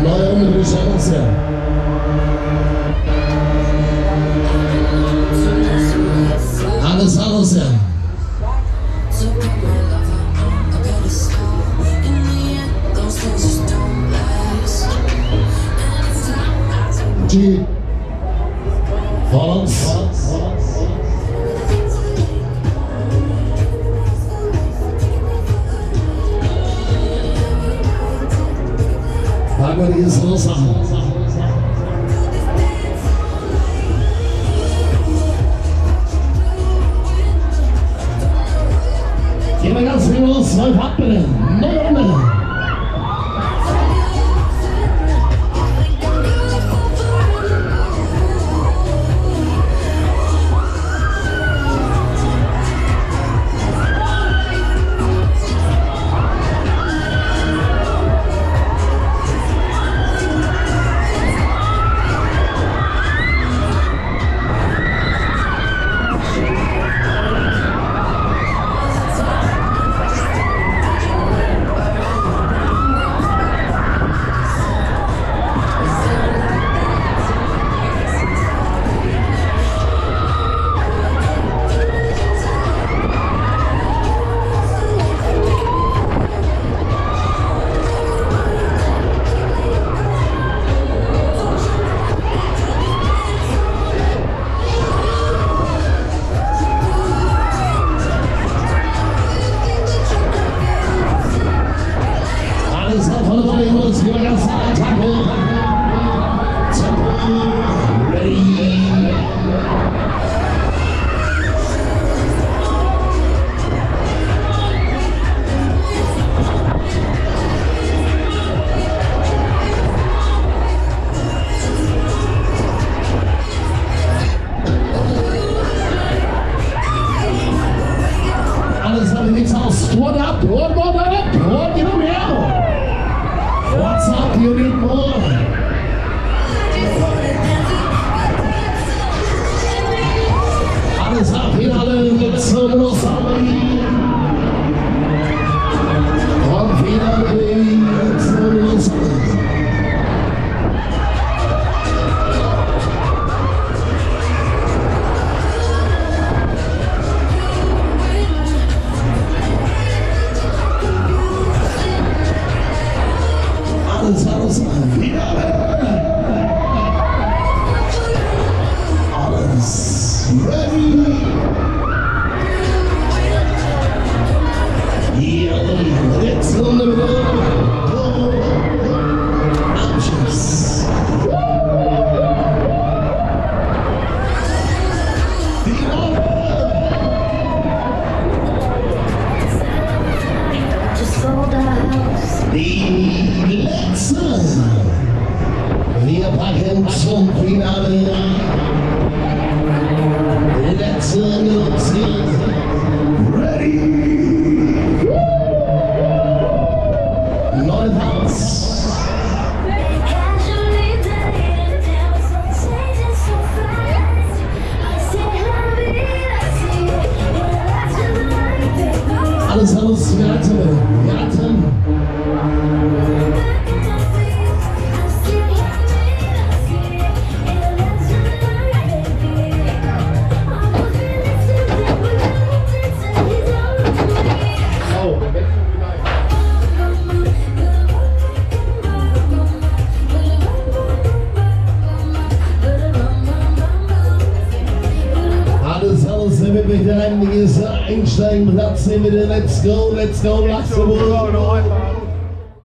Neue Unride. Alles, ja. Die Volks. Packen wir die so Sachen. Gehen wir ganz viel los, 12 Abbitte, 9 Runde. What up? What you know? What's up? You need more. Alles ab, hier alle mit so los. Und wieder mit so los. Alles wieder. Alles ready. Hier jetzt um die Abschuss. Die letzte. Wir packen zum Finale. Letzte Nutze. Ready. Neue Tanz. Alles, wir hatten. Alles, wenn wir wieder einsteigen, Platz nehmen wir, let's go, Luxembourg.